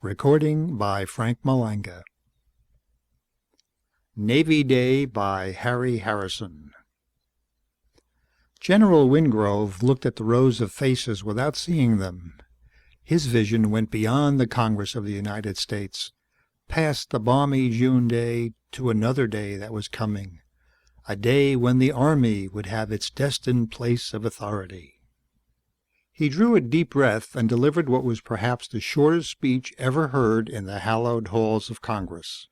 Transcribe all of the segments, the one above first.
Recording by Frank Malanga. Navy Day by Harry Harrison. General Wingrove looked at the rows of faces without seeing them. His vision went beyond the Congress of the United States, past the balmy June day to another day that was coming, a day when the Army would have its destined place of authority. He drew a deep breath and delivered what was perhaps the shortest speech ever heard in the hallowed halls of Congress.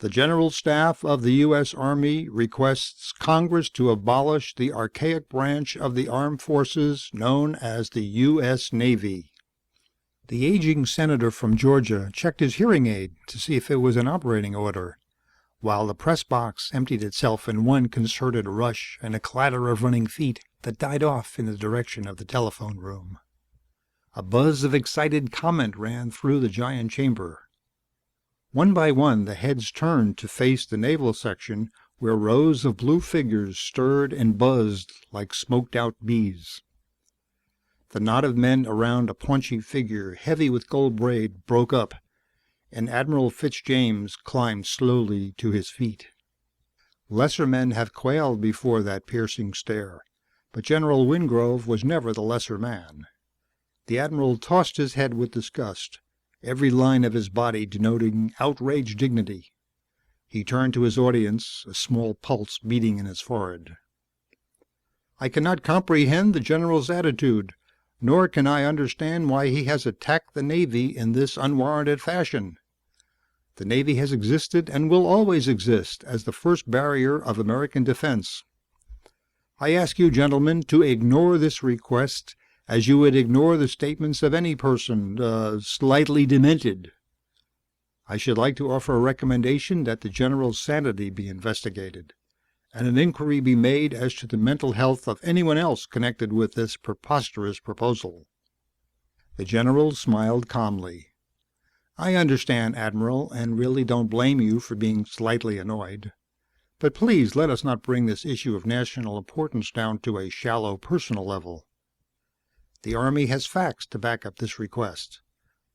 The General Staff of the U.S. Army requests Congress to abolish the archaic branch of the armed forces known as the U.S. Navy. The aging senator from Georgia checked his hearing aid to see if it was in operating order, while the press box emptied itself in one concerted rush and a clatter of running feet that died off in the direction of the telephone room. A buzz of excited comment ran through the giant chamber. One by one the heads turned to face the naval section, where rows of blue figures stirred and buzzed like smoked-out bees. The knot of men around a paunchy figure heavy with gold braid broke up, and Admiral Fitzjames climbed slowly to his feet. Lesser men have quailed before that piercing stare, but General Wingrove was never the lesser man. The Admiral tossed his head with disgust, every line of his body denoting outraged dignity. He turned to his audience, a small pulse beating in his forehead. "I cannot comprehend the General's attitude, nor can I understand why he has attacked the Navy in this unwarranted fashion. The Navy has existed and will always exist as the first barrier of American defense. I ask you, gentlemen, to ignore this request as you would ignore the statements of any person, slightly demented. I should like to offer a recommendation that the General's sanity be investigated, and an inquiry be made as to the mental health of anyone else connected with this preposterous proposal." The General smiled calmly. "I understand, Admiral, and really don't blame you for being slightly annoyed. But please let us not bring this issue of national importance down to a shallow personal level. The Army has facts to back up this request,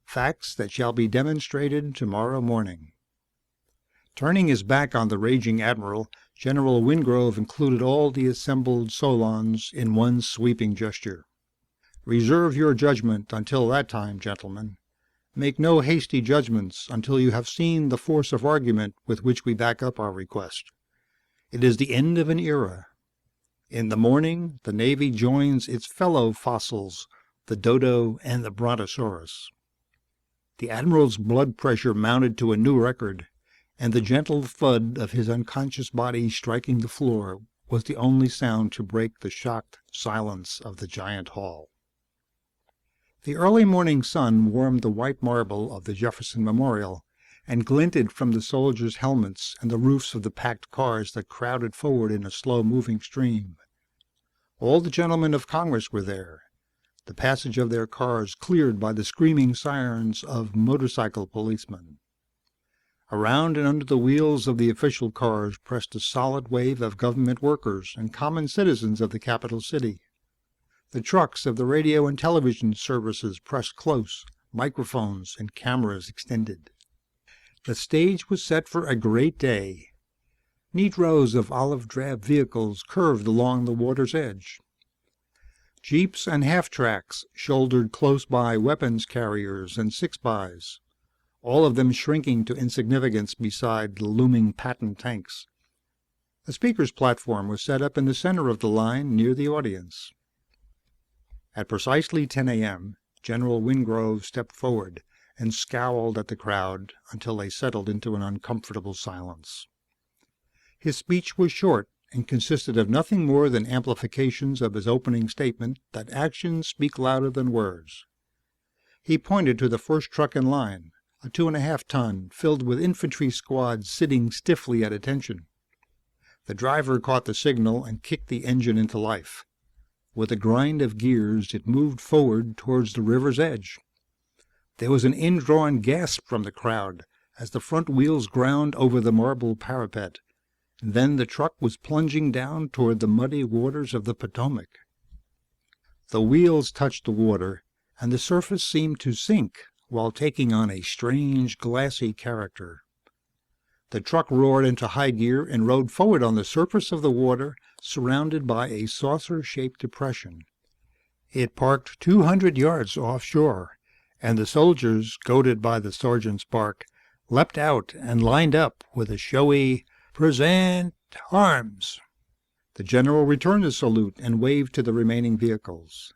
facts that shall be demonstrated tomorrow morning." Turning his back on the raging Admiral, General Wingrove included all the assembled Solons in one sweeping gesture. "Reserve your judgment until that time, gentlemen. Make no hasty judgments until you have seen the force of argument with which we back up our request. It is the end of an era. In the morning, the Navy joins its fellow fossils, the dodo and the brontosaurus." The Admiral's blood pressure mounted to a new record, and the gentle thud of his unconscious body striking the floor was the only sound to break the shocked silence of the giant hall. The early morning sun warmed the white marble of the Jefferson Memorial and glinted from the soldiers' helmets and the roofs of the packed cars that crowded forward in a slow-moving stream. All the gentlemen of Congress were there, the passage of their cars cleared by the screaming sirens of motorcycle policemen. Around and under the wheels of the official cars pressed a solid wave of government workers and common citizens of the capital city. The trucks of the radio and television services pressed close, microphones and cameras extended. The stage was set for a great day. Neat rows of olive-drab vehicles curved along the water's edge. Jeeps and half-tracks shouldered close by weapons carriers and six-bys, all of them shrinking to insignificance beside the looming Patton tanks. A speaker's platform was set up in the center of the line near the audience. At precisely 10 a.m., General Wingrove stepped forward and scowled at the crowd until they settled into an uncomfortable silence. His speech was short and consisted of nothing more than amplifications of his opening statement that actions speak louder than words. He pointed to the first truck in line, a 2.5-ton, filled with infantry squads sitting stiffly at attention. The driver caught the signal and kicked the engine into life. With a grind of gears, it moved forward towards the river's edge. There was an indrawn gasp from the crowd as the front wheels ground over the marble parapet. Then the truck was plunging down toward the muddy waters of the Potomac. The wheels touched the water, and the surface seemed to sink, while taking on a strange, glassy character. The truck roared into high gear and rode forward on the surface of the water, surrounded by a saucer-shaped depression. It parked 200 yards offshore, and the soldiers, goaded by the sergeant's bark, leapt out and lined up with a showy "Present arms." The general returned the salute and waved to the remaining vehicles.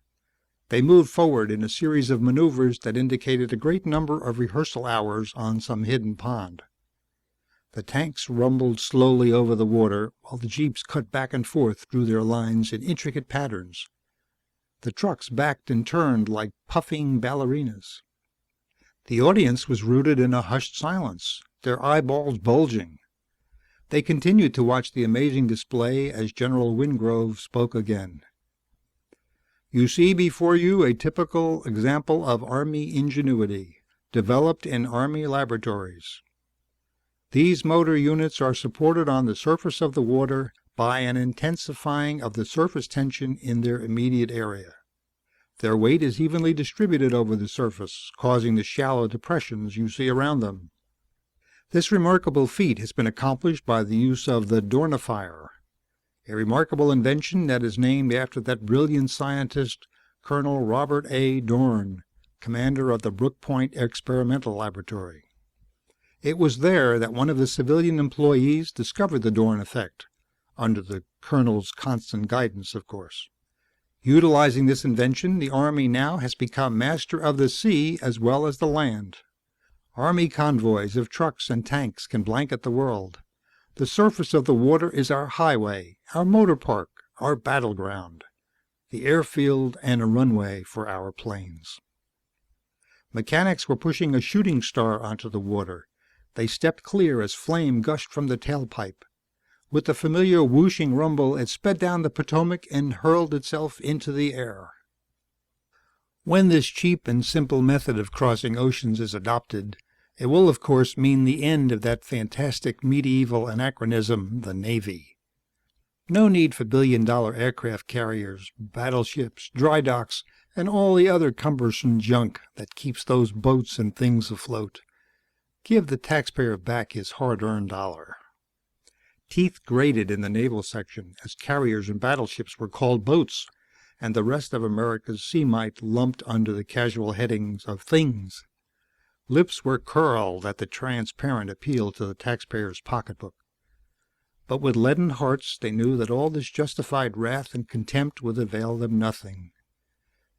They moved forward in a series of maneuvers that indicated a great number of rehearsal hours on some hidden pond. The tanks rumbled slowly over the water, while the jeeps cut back and forth through their lines in intricate patterns. The trucks backed and turned like puffing ballerinas. The audience was rooted in a hushed silence, their eyeballs bulging. They continued to watch the amazing display as General Wingrove spoke again. "You see before you a typical example of Army ingenuity, developed in Army laboratories. These motor units are supported on the surface of the water by an intensifying of the surface tension in their immediate area. Their weight is evenly distributed over the surface, causing the shallow depressions you see around them. This remarkable feat has been accomplished by the use of the Dornifier, a remarkable invention that is named after that brilliant scientist, Colonel Robert A. Dorn, commander of the Brook Point Experimental Laboratory. It was there that one of the civilian employees discovered the Dorn effect, under the colonel's constant guidance, of course. Utilizing this invention, the Army now has become master of the sea as well as the land. Army convoys of trucks and tanks can blanket the world. The surface of the water is our highway, our motor park, our battleground, the airfield and a runway for our planes." Mechanics were pushing a shooting star onto the water. They stepped clear as flame gushed from the tailpipe. With the familiar whooshing rumble, it sped down the Potomac and hurled itself into the air. When this cheap and simple method of crossing oceans is adopted, it will of course mean the end of that fantastic medieval anachronism, the Navy. No need for billion-dollar aircraft carriers, battleships, dry docks, and all the other cumbersome junk that keeps those boats and things afloat. Give the taxpayer back his hard-earned dollar. Teeth grated in the naval section as carriers and battleships were called boats, and the rest of America's sea might lumped under the casual headings of things. Lips were curled at the transparent appeal to the taxpayer's pocketbook. But with leaden hearts they knew that all this justified wrath and contempt would avail them nothing.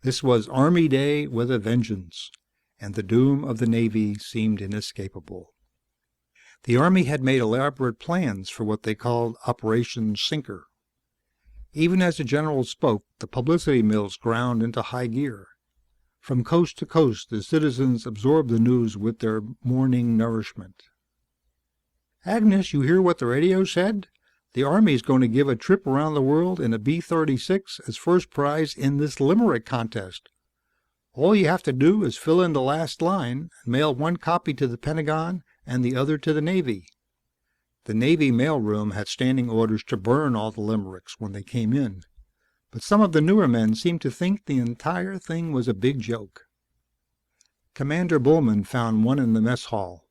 This was Army Day with a vengeance, and the doom of the Navy seemed inescapable. The Army had made elaborate plans for what they called Operation Sinker. Even as the general spoke, the publicity mills ground into high gear. From coast to coast, the citizens absorbed the news with their morning nourishment. "Agnes, you hear what the radio said? The Army's going to give a trip around the world in a B-36 as first prize in this limerick contest. All you have to do is fill in the last line and mail one copy to the Pentagon and the other to the Navy." The Navy mailroom had standing orders to burn all the limericks when they came in, but some of the newer men seemed to think the entire thing was a big joke. Commander Bullman found one in the mess hall.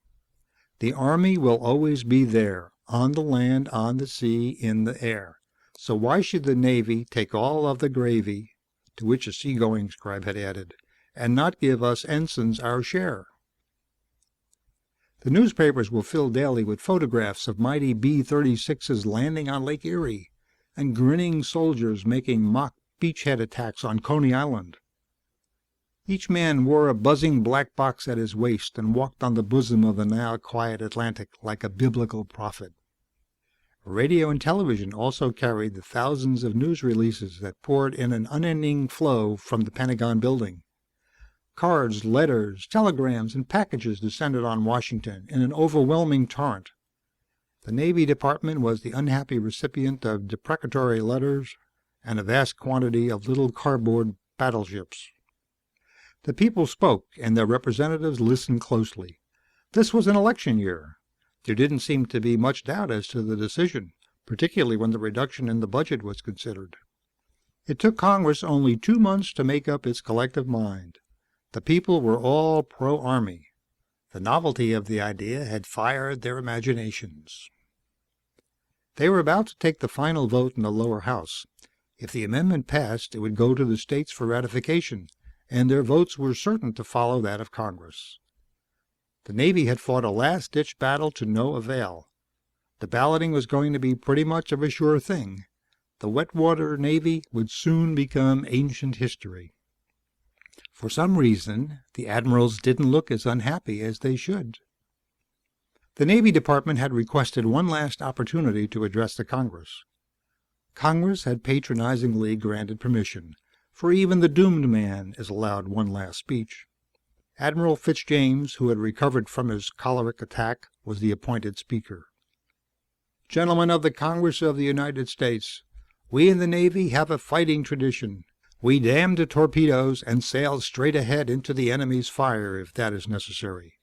"The Army will always be there, on the land, on the sea, in the air. So why should the Navy take all of the gravy," to which a seagoing scribe had added, "and not give us ensigns our share?" The newspapers were filled daily with photographs of mighty B-36s landing on Lake Erie, and grinning soldiers making mock beachhead attacks on Coney Island. Each man wore a buzzing black box at his waist and walked on the bosom of the now quiet Atlantic like a biblical prophet. Radio and television also carried the thousands of news releases that poured in an unending flow from the Pentagon building. Cards, letters, telegrams, and packages descended on Washington in an overwhelming torrent. The Navy Department was the unhappy recipient of deprecatory letters and a vast quantity of little cardboard battleships. The people spoke, and their representatives listened closely. This was an election year. There didn't seem to be much doubt as to the decision, particularly when the reduction in the budget was considered. It took Congress only 2 months to make up its collective mind. The people were all pro-Army. The novelty of the idea had fired their imaginations. They were about to take the final vote in the lower house. If the amendment passed, it would go to the states for ratification, and their votes were certain to follow that of Congress. The Navy had fought a last-ditch battle to no avail. The balloting was going to be pretty much of a sure thing. The wet-water Navy would soon become ancient history. For some reason, the admirals didn't look as unhappy as they should. The Navy Department had requested one last opportunity to address the Congress. Congress had patronizingly granted permission, for even the doomed man is allowed one last speech. Admiral Fitzjames, who had recovered from his choleric attack, was the appointed speaker. Gentlemen of the Congress of the United States, we in the Navy have a fighting tradition. We dam the torpedoes and sail straight ahead into the enemy's fire if that is necessary.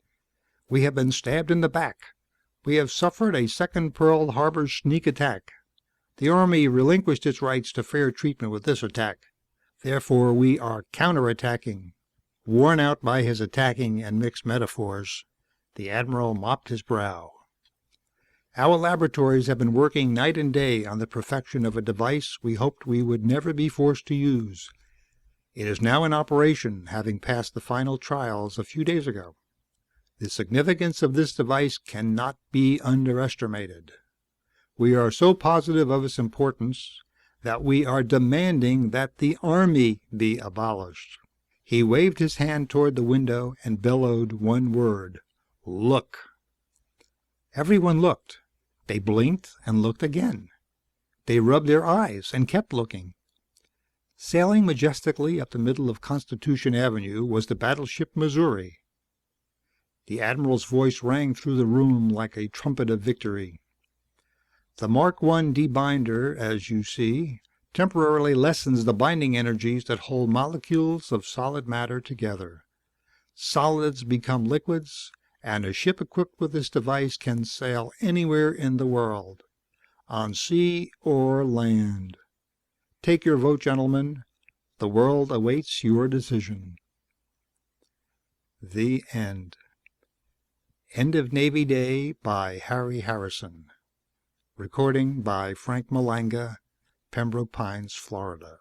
We have been stabbed in the back. We have suffered a second Pearl Harbor sneak attack. The Army relinquished its rights to fair treatment with this attack. Therefore, we are counterattacking. Worn out by his attacking and mixed metaphors, the Admiral mopped his brow. Our laboratories have been working night and day on the perfection of a device we hoped we would never be forced to use. It is now in operation, having passed the final trials a few days ago. The significance of this device cannot be underestimated. We are so positive of its importance that we are demanding that the Army be abolished. He waved his hand toward the window and bellowed one word: look. Everyone looked. They blinked and looked again. They rubbed their eyes and kept looking. Sailing majestically up the middle of Constitution Avenue was the battleship Missouri. The Admiral's voice rang through the room like a trumpet of victory. The Mark I debinder, as you see, temporarily lessens the binding energies that hold molecules of solid matter together. Solids become liquids, and a ship equipped with this device can sail anywhere in the world, on sea or land. Take your vote, gentlemen. The world awaits your decision. The End. End of Navy Day by Harry Harrison. Recording by Frank Malanga, Pembroke Pines, Florida.